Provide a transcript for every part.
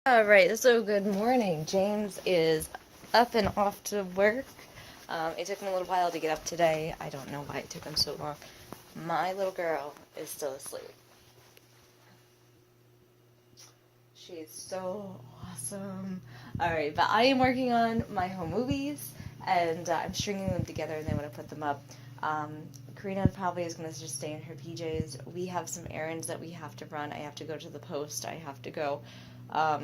Alright, so good morning. James is up and off to work. It took him a little while to get up today. I don't know why it took him so long. My little girl is still asleep. She's so awesome. Alright, but I am working on my home movies, and I'm stringing them together, and then when I put them up, Karina probably is going to just stay in her PJs. We have some errands that we have to run. I have to go to the post. I have to go I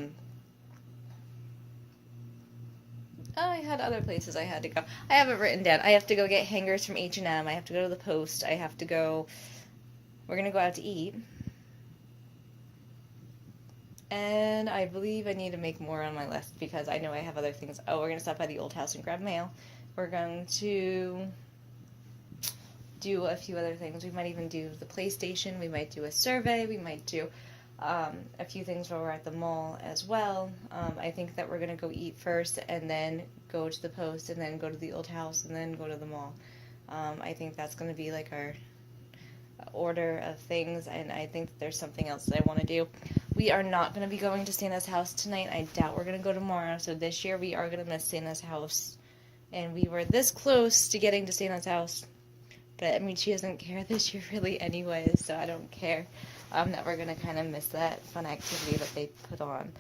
had other places I had to go. I have it written down. I have to go get hangers from H&M. I have to go to the post. I have to go... We're going to go out to eat. And I believe I need to make more on my list because I know I have other things. Oh, we're going to stop by the old house and grab mail. We're going to do a few other things. We might even do the PlayStation. We might do a survey. We might do... a few things while we're at the mall as well. I think that we're going to go eat first and then go to the post and then go to the old house and then go to the mall. I think that's going to be like our order of things, and I think that there's something else that I want to do. We are not going to be going to Santa's house tonight. I doubt we're going to go tomorrow. So this year we are going to miss Santa's house. And we were this close to getting to Santa's house. But, I mean, she doesn't care this year really anyways, so I don't care that we're going to kind of miss that fun activity that they put on.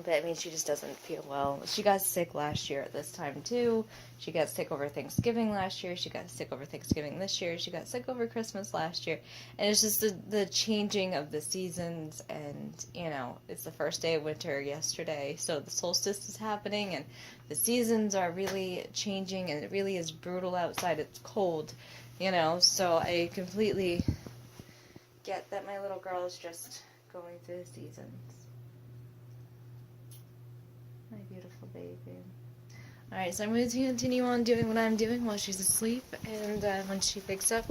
But, I mean, she just doesn't feel well. She got sick last year at this time, too. She got sick over Thanksgiving last year. She got sick over Thanksgiving this year. She got sick over Christmas last year. And it's just the changing of the seasons, and, you know, it's the first day of winter yesterday, so the solstice is happening, and the seasons are really changing, and it really is brutal outside. It's cold, you know, so I completely get that my little girl is just going through the seasons. My beautiful baby. Alright, so I'm going to continue on doing what I'm doing while she's asleep, and when she wakes up,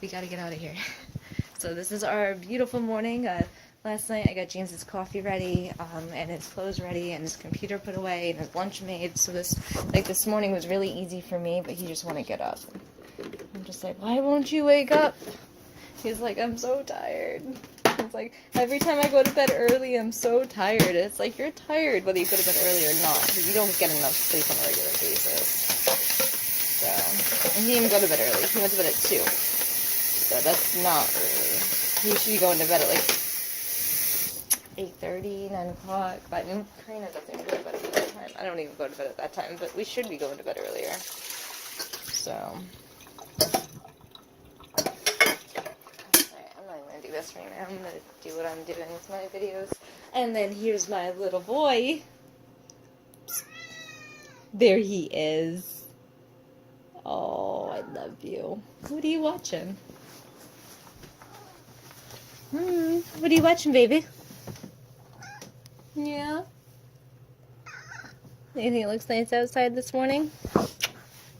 we gotta get out of here. So this is our beautiful morning. Last night I got James's coffee ready, and his clothes ready, and his computer put away, and his lunch made, so this morning was really easy for me, but he just wouldn't get up. I'm just like, why won't you wake up? He's like, I'm so tired. It's like, every time I go to bed early, I'm so tired. It's like, you're tired whether you go to bed early or not, because you don't get enough sleep on a regular basis. So, and he didn't even go to bed early. He went to bed at 2. So that's not early. He should be going to bed at like 8:30, 9 o'clock. But I mean, Karina doesn't even go to bed at that time. I don't even go to bed at that time, but we should be going to bed earlier. So... this right now. I'm going to do what I'm doing with my videos. And then here's my little boy. There he is. Oh, I love you. What are you watching? What are you watching, baby? Yeah? You think it looks nice outside this morning?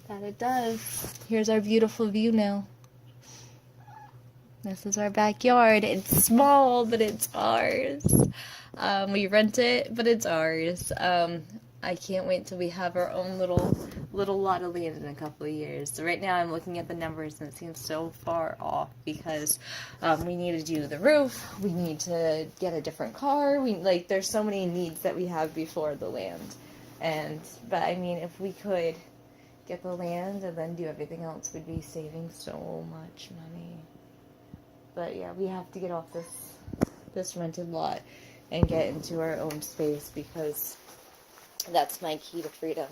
That it does. Here's our beautiful view now. This is our backyard. It's small, but it's ours. We rent it, but it's ours. I can't wait till we have our own little lot of land in a couple of years. So right now I'm looking at the numbers and it seems so far off because we need to do the roof. We need to get a different car. There's so many needs that we have before the land. But I mean, if we could get the land and then do everything else, we'd be saving so much money. But yeah, we have to get off this rented lot and get into our own space because that's my key to freedom.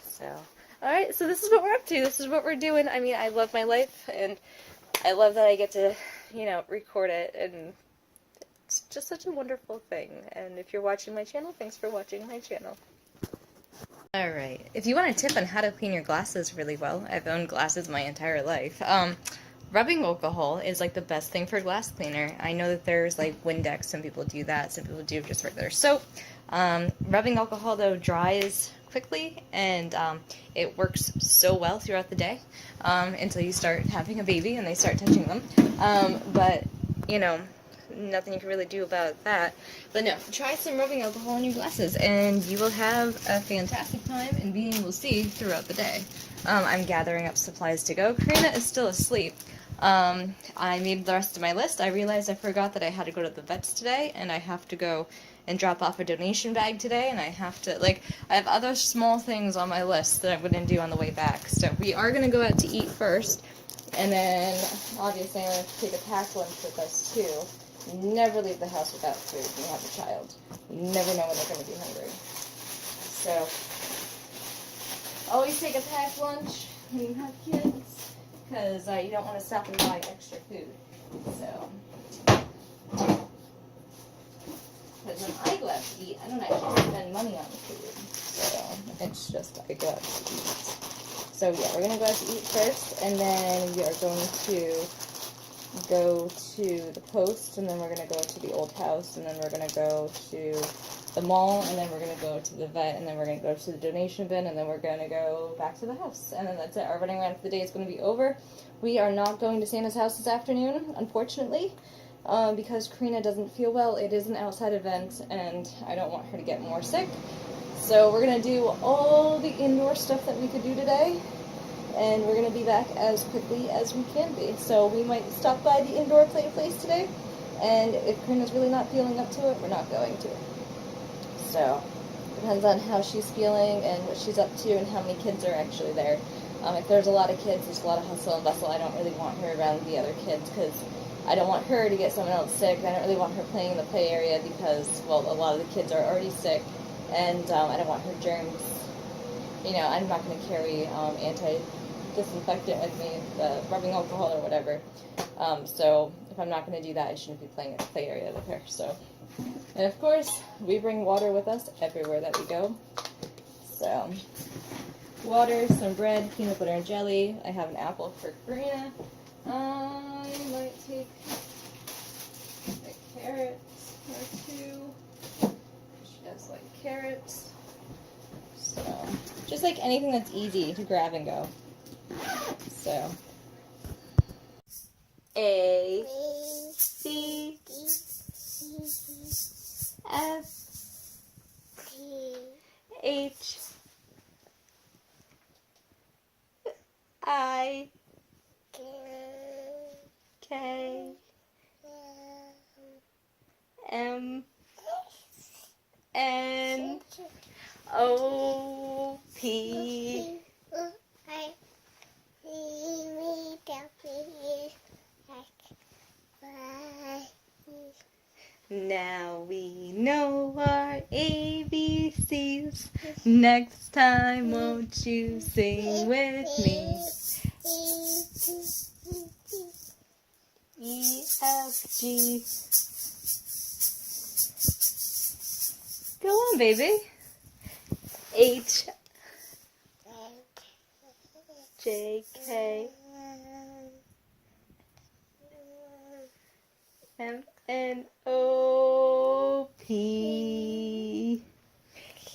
So, alright, so this is what we're up to. This is what we're doing. I mean, I love my life, and I love that I get to, you know, record it, and it's just such a wonderful thing. And if you're watching my channel, thanks for watching my channel. Alright, if you want a tip on how to clean your glasses really well, I've owned glasses my entire life. Rubbing alcohol is like the best thing for glass cleaner. I know that there's like Windex, some people do that, some people do just regular soap. Rubbing alcohol though dries quickly, and it works so well throughout the day until you start having a baby and they start touching them. But you know, nothing you can really do about that. But no, try some rubbing alcohol on your glasses and you will have a fantastic time and being able to see throughout the day. I'm gathering up supplies to go. Karina is still asleep. I made the rest of my list. I realized I forgot that I had to go to the vets today, and I have to go and drop off a donation bag today, and I have to, like, I have other small things on my list that I'm going to do on the way back. So we are going to go out to eat first, and then, obviously, I'm going to take a packed lunch with us, too. You never leave the house without food when you have a child. You never know when they're going to be hungry. So, always take a packed lunch when you have kids, because you don't want to stop and buy extra food. So, because when I go out to eat, I don't actually spend money on food. So, it's just I go out to eat. So, yeah, we're going to go out to eat first, and then we are going to go to the post, and then we're going to go to the old house, and then we're going to go to the mall, and then we're going to go to the vet, and then we're going to go to the donation bin, and then we're going to go back to the house. And then that's it. Our running around for the day is going to be over. We are not going to Santa's house this afternoon, unfortunately, because Karina doesn't feel well. It is an outside event, and I don't want her to get more sick. So we're going to do all the indoor stuff that we could do today, and we're going to be back as quickly as we can be. So we might stop by the indoor play place today, and if Karina's really not feeling up to it, we're not going to. So, depends on how she's feeling and what she's up to and how many kids are actually there. If there's a lot of kids, there's a lot of hustle and bustle. I don't really want her around the other kids because I don't want her to get someone else sick. I don't really want her playing in the play area because, well, a lot of the kids are already sick, and I don't want her germs. You know, I'm not going to carry anti-disinfectant with me, the rubbing alcohol or whatever. So, if I'm not going to do that, I shouldn't be playing in the play area with her. So. And of course, we bring water with us everywhere that we go. So, water, some bread, peanut butter and jelly. I have an apple for Karina. I might take a carrot or two. She does like carrots. So, just like anything that's easy to grab and go. So, A, C, F, H, I, K, M, N, O, P, Now we know our ABCs. Next time, won't you sing with me? E, F, G. Go on, baby. H, J, K, M, N, O, P,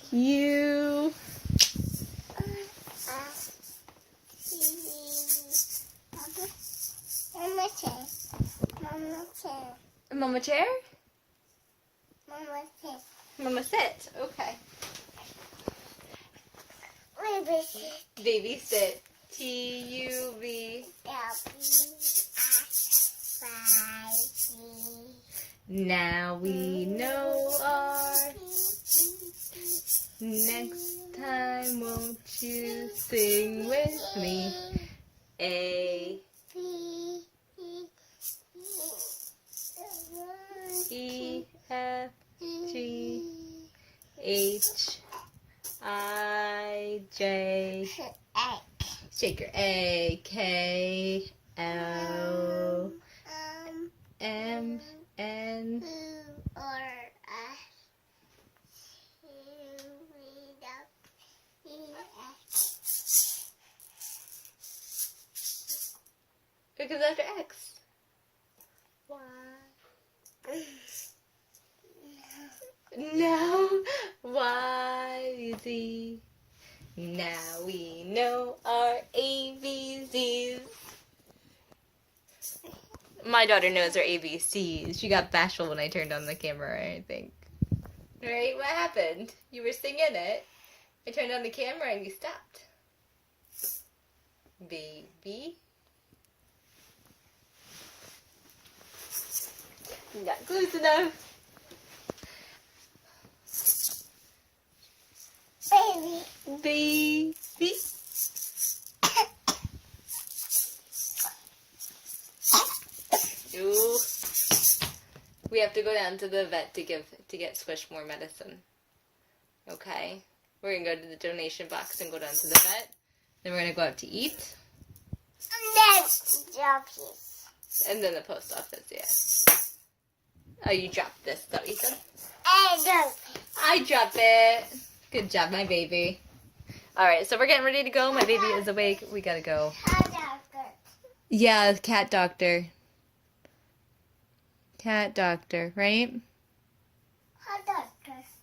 Q, Mama chair? Mama sit. Okay. Baby sit. T-U-V. Now we know our next time, won't you sing with me? A, E, F, G, H, I, J, shake your A, K, L, M, N, What comes after X? Y. No. Y, Z. Now we know our ABCs. My daughter knows her ABCs. She got bashful when I turned on the camera, I think. Right? What happened? You were singing it. I turned on the camera and you stopped. Baby. Not close enough. Baby. Ooh. We have to go down to the vet to get Squish more medicine. Okay? We're gonna go to the donation box and go down to the vet. Then we're gonna go out to eat. And then the post office, yeah. Oh, you dropped this, is that what you said? I dropped it. Good job, my baby. Alright, so we're getting ready to go. My baby is awake. We gotta go. Yeah, cat doctor. Cat doctor, right?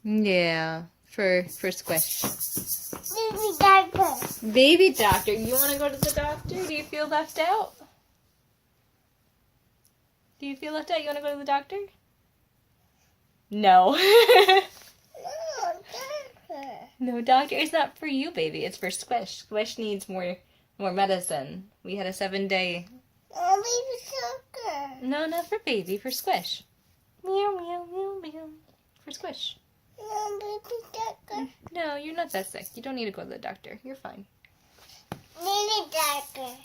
Yeah, for Squish. Baby doctor. Baby doctor. You want to go to the doctor? Do you feel left out? Do you feel left out? You want to go to the doctor? No. No, doctor. It's not for you, baby. It's for Squish. Squish needs more medicine. We had a 7-day... Baby doctor. No, not for baby. For Squish. Meow, meow, meow, meow. For Squish. Baby doctor. No, you're not that sick. You don't need to go to the doctor. You're fine. Baby doctor.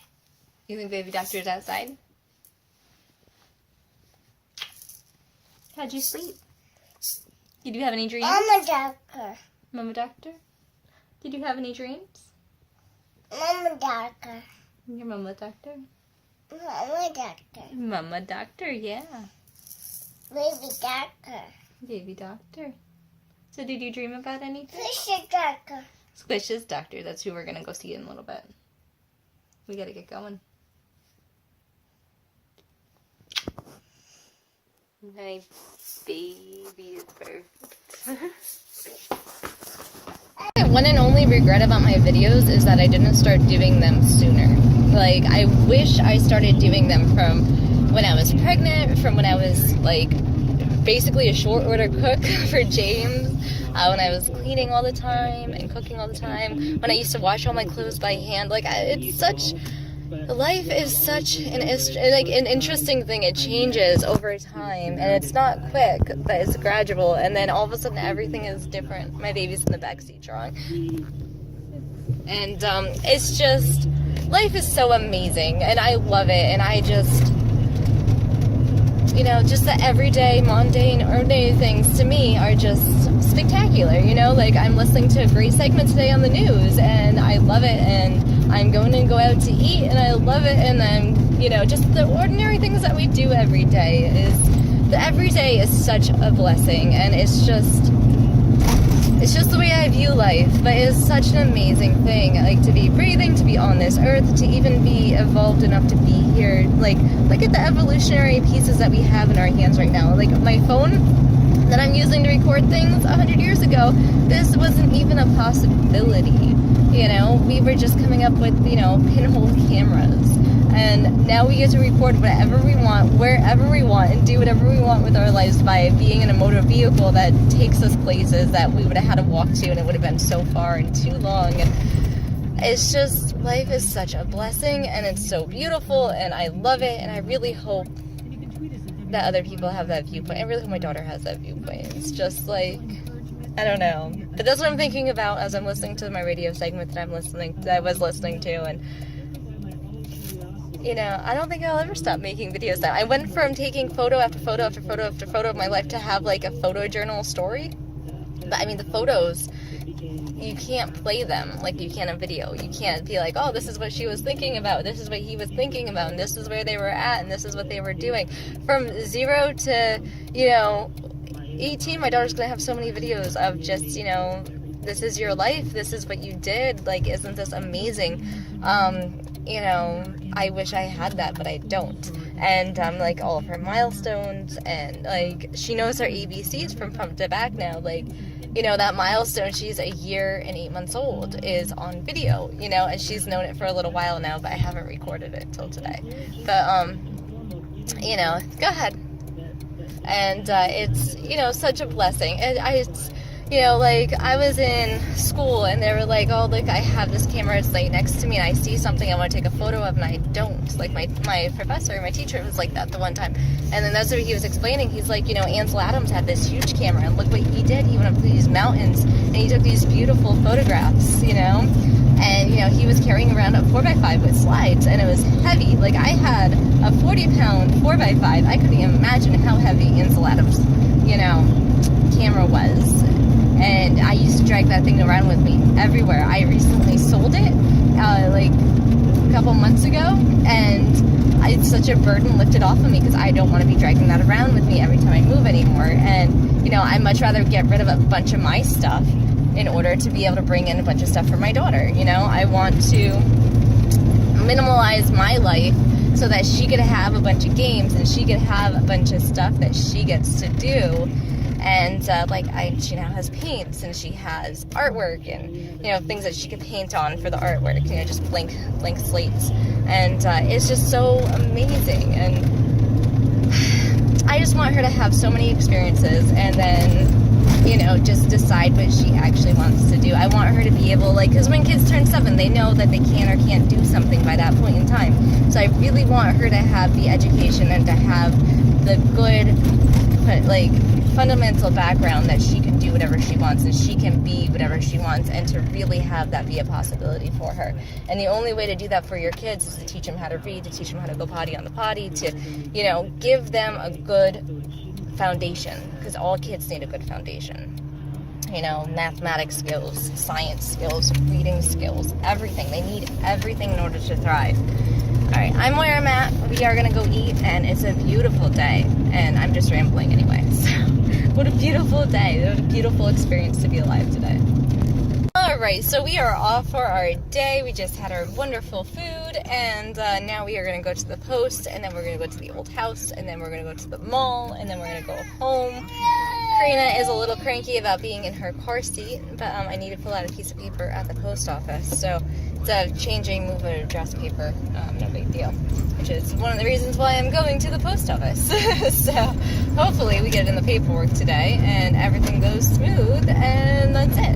You think baby doctor is outside? How'd you sleep? Did you have any dreams? Mama doctor. Mama doctor? Did you have any dreams? Mama doctor. Your mama doctor? Mama doctor. Mama doctor, yeah. Baby doctor. Baby doctor. So did you dream about anything? Fisher doctor. Squish's doctor. That's who we're going to go see in a little bit. We got to get going. My baby is perfect. One and only regret about my videos is that I didn't start doing them sooner. Like, I wish I started doing them from when I was pregnant, from when I was, like, basically a short order cook for James, when I was cleaning all the time and cooking all the time, when I used to wash all my clothes by hand. Like, it's such... Life is such an interesting thing. It changes over time, and it's not quick, but it's gradual, and then all of a sudden everything is different. My baby's in the backseat drawing. And it's just, life is so amazing, and I love it, and I just, you know, just the everyday, mundane, ordinary things to me are just spectacular, you know? Like, I'm listening to a great segment today on the news, and I love it, and I'm going to go out to eat, and I love it, and then, you know, just the ordinary things that we do every day every day is such a blessing, and it's just the way I view life, but it's such an amazing thing, like, to be breathing, to be on this earth, to even be evolved enough to be here. Like, look at the evolutionary pieces that we have in our hands right now. Like, my phone that I'm using to record things 100 years ago, this wasn't even a possibility. You know, we were just coming up with, you know, pinhole cameras. And now we get to record whatever we want, wherever we want, and do whatever we want with our lives by being in a motor vehicle that takes us places that we would have had to walk to, and it would have been so far and too long. And it's just, life is such a blessing, and it's so beautiful, and I love it, and I really hope that other people have that viewpoint. I really hope my daughter has that viewpoint. It's just like, I don't know. But that's what I'm thinking about as I'm listening to my radio segment that I was listening to, and you know, I don't think I'll ever stop making videos now. I went from taking photo after photo after photo after photo of my life to have like a photo journal story. But I mean, the photos, you can't play them like you can a video. You can't be like, oh, this is what she was thinking about, this is what he was thinking about, and this is where they were at, and this is what they were doing. From 0 to, you know, 18, my daughter's gonna have so many videos of just, you know, this is your life, this is what you did, like, isn't this amazing? You know, I wish I had that, but I don't. And, like, all of her milestones, and, like, she knows her ABCs from front to back now. Like, you know, that milestone, she's 1 year and 8 months old, is on video, you know, and she's known it for a little while now, but I haven't recorded it till today. But, you know, go ahead. And, it's, you know, such a blessing. And it's, you know, like, I was in school and they were like, oh, look, I have this camera, it's like next to me, and I see something I want to take a photo of, and I don't. Like, my professor, my teacher was like that the one time. And then that's what he was explaining. He's like, you know, Ansel Adams had this huge camera, and look what he did. He went up to these mountains, and he took these beautiful photographs, you know? And, you know, he was carrying around a 4x5 with slides, and it was heavy. Like, I had a 40-pound 4x5. I couldn't even imagine how heavy Ansel Adams, you know, camera was. And I used to drag that thing around with me everywhere. I recently sold it, like a couple months ago, and it's such a burden lifted off of me because I don't want to be dragging that around with me every time I move anymore. And, you know, I'd much rather get rid of a bunch of my stuff in order to be able to bring in a bunch of stuff for my daughter. You know, I want to minimalize my life so that she could have a bunch of games and she could have a bunch of stuff that she gets to do. And she now has paints, and she has artwork, and, you know, things that she could paint on for the artwork, you know, just blank slates. And it's just so amazing. And I just want her to have so many experiences, and then, you know, just decide what she actually wants to do. I want her to be able, like, because when kids turn 7, they know that they can or can't do something by that point in time. So I really want her to have the education and to have the good, like, fundamental background that she can do whatever she wants and she can be whatever she wants, and to really have that be a possibility for her. And the only way to do that for your kids is to teach them how to read, to teach them how to go potty on the potty, to, you know, give them a good foundation, because all kids need a good foundation. You know, mathematics skills, science skills, reading skills, everything. They need everything in order to thrive. Alright, I'm where I'm at. We are going to go eat, and it's a beautiful day. And I'm just rambling anyway. So, what a beautiful day. What a beautiful experience to be alive today. Alright, so we are off for our day. We just had our wonderful food, and now we are going to go to the post, and then we're going to go to the old house, and then we're going to go to the mall, and then we're going to go home. Karina is a little cranky about being in her car seat, but I need to fill out a piece of paper at the post office, so it's a changing move of address paper, no big deal, which is one of the reasons why I'm going to the post office. So hopefully we get it in the paperwork today and everything goes smooth, and that's it.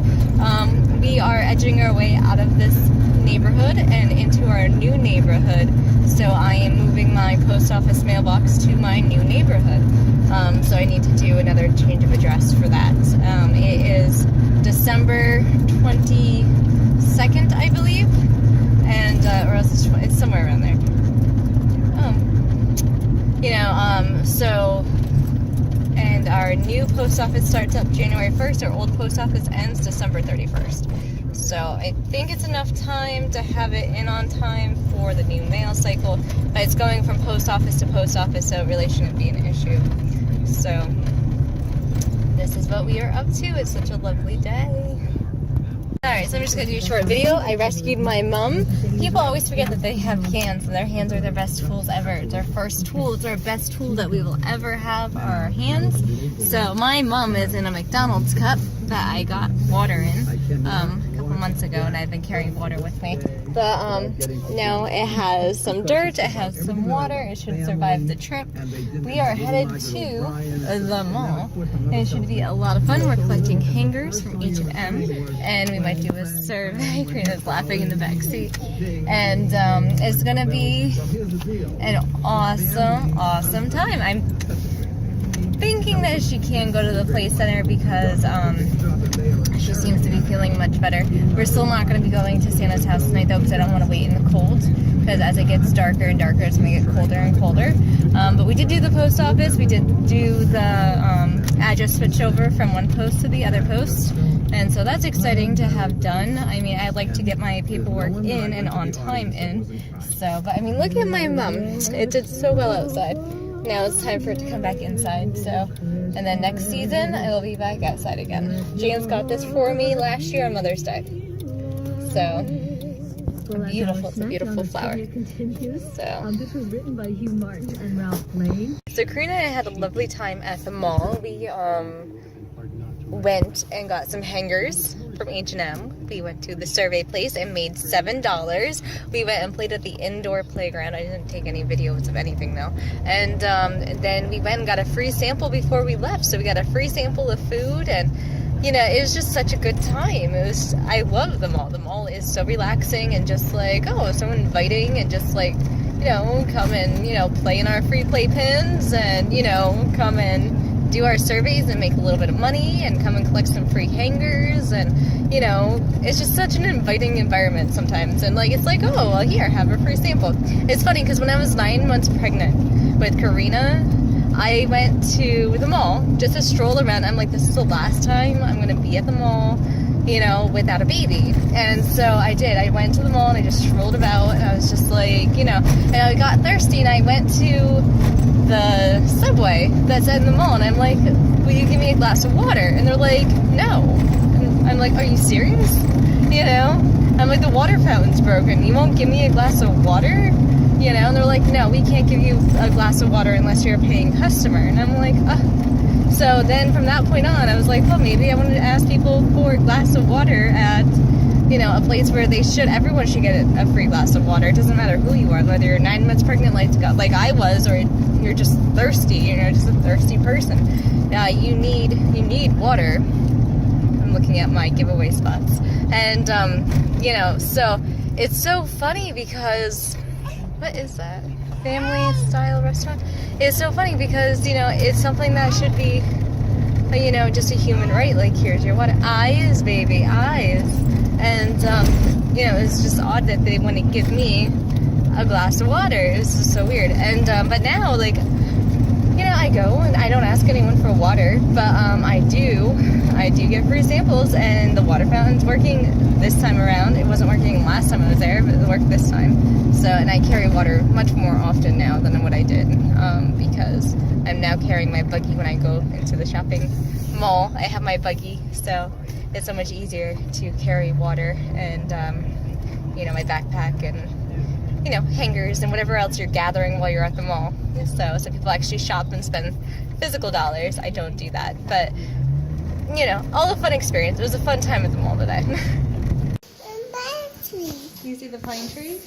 We are edging our way out of this neighborhood and into our new neighborhood, so I am moving my post office mailbox to my new neighborhood. So I need to do another change of address for that. It is December 22nd, I believe, and or else it's somewhere around there. And our new post office starts up January 1st. Our old post office ends December 31st. So I think it's enough time to have it in on time for the new mail cycle, but it's going from post office to post office, so it really shouldn't be an issue. So this is what we are up to. It's such a lovely day. Alright, so I'm just going to do a short video. I rescued my mom. People always forget that they have hands, and their hands are their best tools ever. It's our first tool. It's our best tool that we will ever have, are our hands. So my mom is in a McDonald's cup that I got water in a couple months ago, and I've been carrying water with me. But now it has some dirt, it has some water, it should survive the trip. We are headed to the mall, and it should be a lot of fun. We're collecting hangers from H&M, and we might do a survey. Karina's laughing in the back seat. And it's gonna be an awesome time. I'm thinking that she can go to the play center because she seems to be feeling much better. We're still not going to be going to Santa's house tonight though, because I don't want to wait in the cold, because as it gets darker and darker, it's going to get colder and colder. But we did do the post office. We did do the address switch over from one post to the other post, and so that's exciting to have done. I mean, I'd like to get my paperwork in and on time in. So, but I mean, look at my mom. It did so well outside. Now it's time for it to come back inside. So, and then next season I will be back outside again. Jane's got this for me last year on Mother's Day. So beautiful. It's a beautiful flower. So this was written by Hugh Martin and Ralph Lane. So Karina and I had a lovely time at the mall. We went and got some hangers from H&M. We went to the survey place and made $7. We went and played at the indoor playground. I didn't take any videos of anything though. And then we went and got a free sample before we left. So we got a free sample of food, and you know, it was just such a good time. I love the mall. The mall is so relaxing and just like, oh, so inviting, and just like, you know, come and, you know, play in our free playpens, and, you know, come and do our surveys and make a little bit of money, and come and collect some free hangers, and, you know, it's just such an inviting environment sometimes. And like, it's like, oh, well, here, have a free sample. It's funny because when I was 9 months pregnant with Karina, I went to the mall just to stroll around. I'm like, this is the last time I'm going to be at the mall, you know, without a baby. And so I did. I went to the mall and I just strolled about, and I was just like, you know, and I got thirsty, and I went to the Subway that's in the mall, and I'm like, will you give me a glass of water? And they're like, no. And I'm like, are you serious? You know? I'm like, the water fountain's broken. You won't give me a glass of water? You know, and they're like, no, we can't give you a glass of water unless you're a paying customer. And I'm like, ugh. So then from that point on, I was like, well, maybe I wanted to ask people for a glass of water at, you know, a place where everyone should get a free glass of water. It doesn't matter who you are, whether you're 9 months pregnant like I was, or you're just thirsty, you know, just a thirsty person. You need water. I'm looking at my giveaway spots. And, you know, so it's so funny because... What is that? Family style restaurant? It's so funny because, you know, it's something that should be, you know, just a human right. Like, here's your water. Eyes, baby, eyes. And, you know, it's just odd that they want to give me a glass of water. It's just so weird. And, but now, like, you know, I go and I don't ask anyone for water, but, I do get free samples, and the water fountain's working this time around. It wasn't working last time I was there, but it worked this time. So, and I carry water much more often now than what I did, because I'm now carrying my buggy when I go into the shopping mall. I have my buggy, so it's so much easier to carry water and, you know, my backpack and, you know, hangers and whatever else you're gathering while you're at the mall. So some people actually shop and spend physical dollars. I don't do that, but, you know, all a fun experience. It was a fun time at the mall today. You see the pine tree?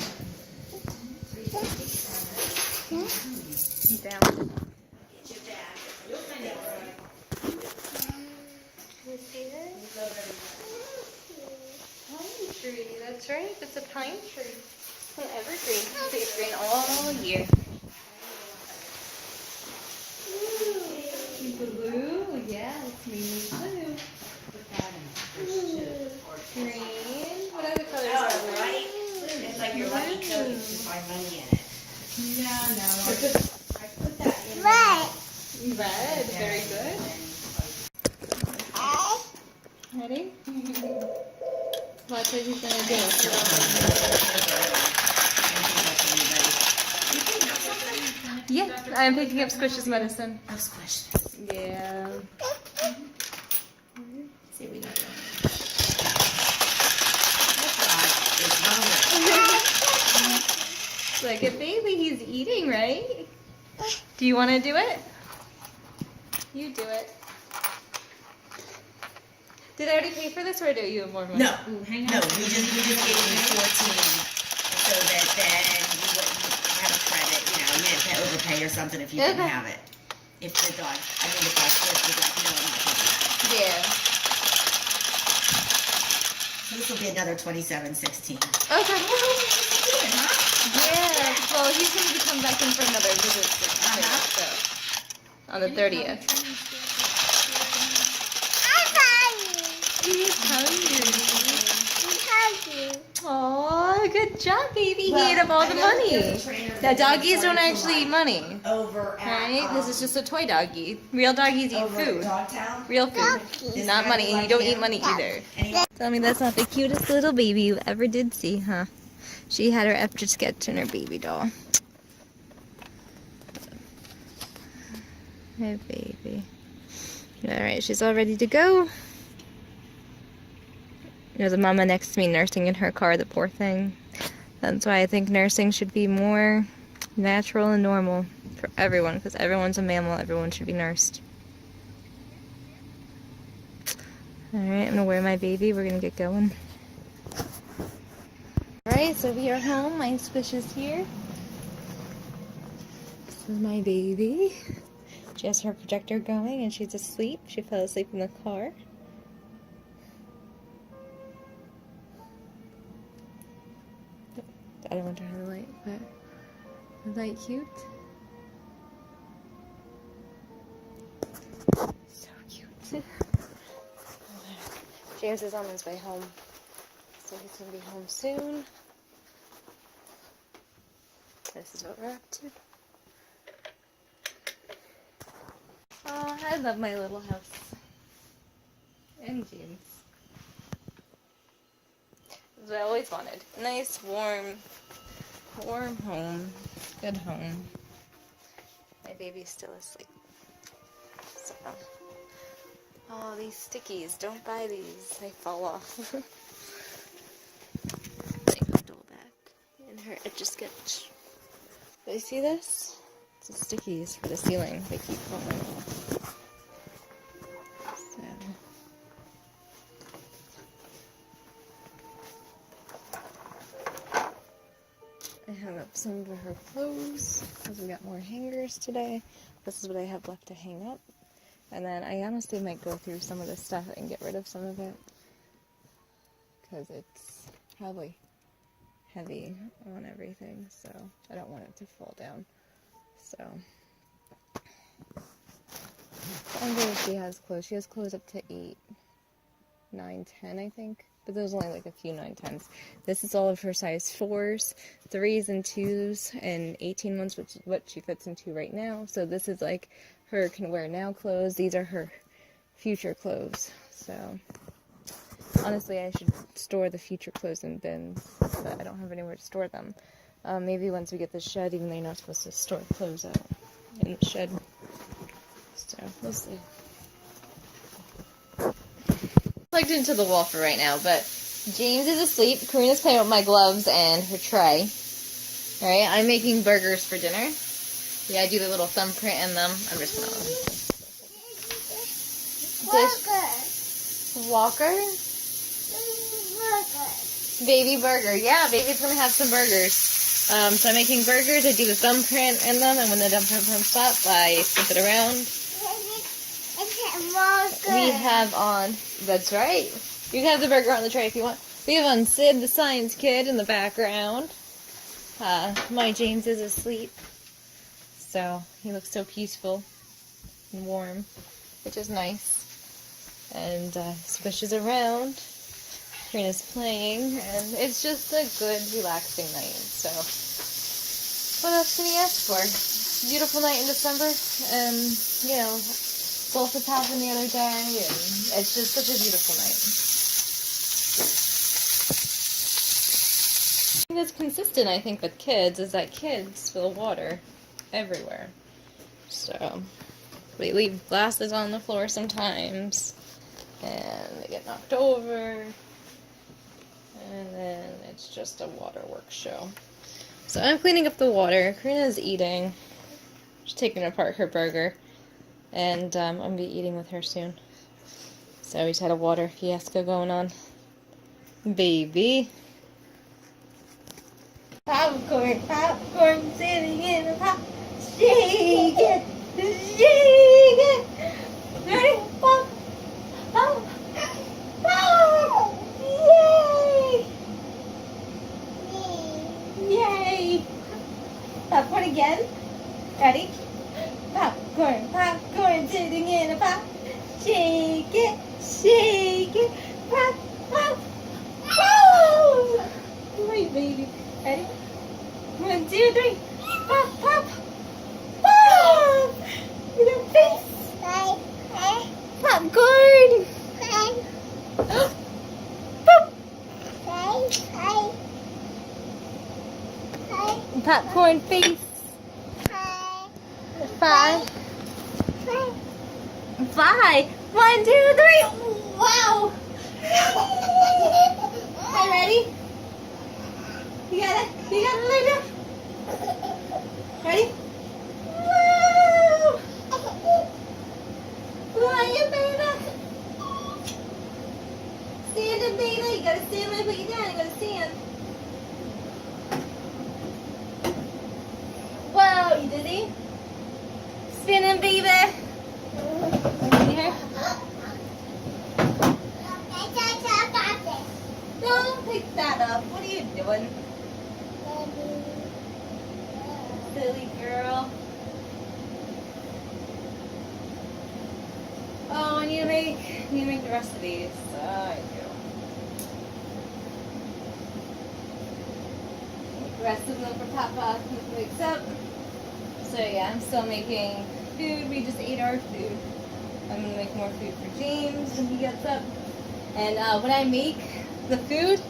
Down. You see it? Pine tree, that's right. It's a pine tree. It's an evergreen. It's green all year. Blue, yeah, it's mainly blue. Green. What other colors are there? Right? It's like your lucky code to find money in it. No. I put that in. Red. Red, very good. Ready? Watch what he's gonna do. Yeah, I'm picking up Squish's medicine. Oh, squish. Yeah. See, we got it. It's Look at baby, he's eating, right? Do you want to do it? You do it. Did I already pay for this, or do you have more money? No, no, we just gave you 14 so that then you wouldn't have a credit, you know, you didn't overpay or something if you didn't Okay. have it. If the dog, if I switched was like, no, I'm not taking that. Yeah. So this will be another 27.16. Okay. Yeah. Well, he's going to be coming back in for another visit soon, so, on the 30th. He's hungry. Aw, good job, baby. He ate up all the money. Now, doggies don't actually eat money, Over at, right? This is just a toy doggy. Real doggies eat over at food. Dogtown. Real food. This Not guy money. was And you like don't eat him. money either. And he Tell me that's not the cutest little baby you ever did see, huh? She had her Etch-a-Sketch in her baby doll. Hey, baby. Alright, she's all ready to go. There's a mama next to me nursing in her car, the poor thing. That's why I think nursing should be more natural and normal for everyone, because everyone's a mammal, everyone should be nursed. Alright, I'm gonna wear my baby, we're gonna get going. Alright, so we are home, my Squish is here. This is my baby. She has her projector going and she's asleep. She fell asleep in the car. I don't want to turn the light, but is that cute? So cute. James is on his way home, so he's gonna be home soon. This is what we're up to. Oh, I love my little house. And James. That's what I always wanted. Nice, warm home. Good home. My baby's still asleep. So, oh, these stickies. Don't buy these. They fall off. They go back in her Etch-a-Sketch. Do you see this? It's the stickies for the ceiling. They keep falling off. So. I hung up some of her clothes because we got more hangers today. This is what I have left to hang up. And then I honestly might go through some of this stuff and get rid of some of it because it's probably heavy on everything, so I don't want it to fall down. So I wonder if she has clothes. She has clothes up to 8, 9, 10, I think. But there's only like a few 9, 10s. This is all of her size 4s, 3s, and 2s, and 18 months, which is what she fits into right now. So this is like her can wear now clothes. These are her future clothes. So honestly, I should store the future clothes in bins, but I don't have anywhere to store them. Maybe once we get the shed, even though you're not supposed to store clothes out in the shed. So we'll see. Plugged into the wall for right now, but James is asleep. Karina's playing with my gloves and her tray. Alright, I'm making burgers for dinner. Yeah, I do the little thumbprint in them. I'm just gonna Walker? Baby burger. Yeah, baby's gonna have some burgers. So I'm making burgers. I do the thumbprint in them, and when the thumbprint comes up, I flip it around. We have on, that's right. You can have the burger on the tray if you want. We have on Sid the Science Kid in the background. My James is asleep. So he looks so peaceful and warm, which is nice. And squishes around. Karina's playing, and it's just a good, relaxing night. So what else can you ask for? Beautiful night in December, and you know, solstice happened the other day, and it's just such a beautiful night. That's consistent, I think, with kids, is that kids spill water everywhere. So they leave glasses on the floor sometimes, and they get knocked over, and then it's just a waterworks show. So I'm cleaning up the water. Karina's eating. She's taking apart her burger. And I'm going to be eating with her soon. So we just had a water fiasco going on. Baby. Popcorn, popcorn, sitting in a pop. Shake it, shake it. Ready? Pop, pop, pop. Yay! Yay! Popcorn again. Ready? Popcorn, popcorn, sitting in a pot. Shake it, pop, pop, pop. Wait, baby. Ready? 1, 2, 3. Pop, pop, pop. With your face. Popcorn. Pop. Popcorn face. 5. 5. 1, 2, 3. Wow. Are you ready? You got it? You got it, Linda? Ready? Woo! Flying, baby. Stand up, baby. You gotta stand when I put you down. You gotta stand. Whoa, you dizzy? Spinning, baby. Here. Don't pick that up. What are you doing? Silly girl. Oh, I need to make the rest of these. I do. Make the rest of them for Papa when he wakes up. So yeah, I'm still making food. We just ate our food. I'm gonna make more food for James when he gets up. And when I make the food,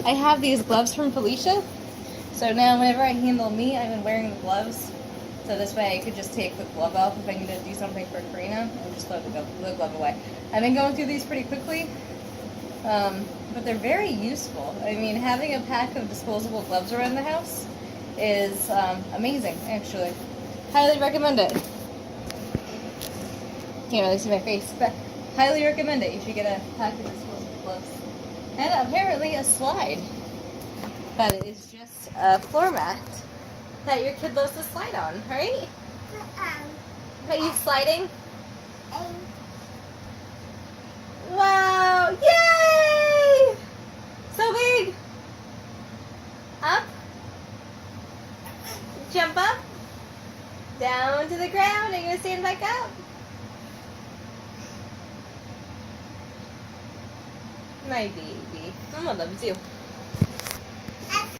I have these gloves from Felicia. So now whenever I handle meat, I've been wearing the gloves. So this way I could just take the glove off if I need to do something for Karina and just throw the glove away. I've been going through these pretty quickly, but they're very useful. I mean, having a pack of disposable gloves around the house is amazing, actually. Highly recommend it. Can't really see my face, but highly recommend it. You should get a pack of disposable gloves. And apparently a slide. But it is just a floor mat that your kid loves to slide on, right? Are you sliding? Wow! Yay! So big! Up. Jump up. Down to the ground. Are you going to stand back up? My baby. Mama loves you.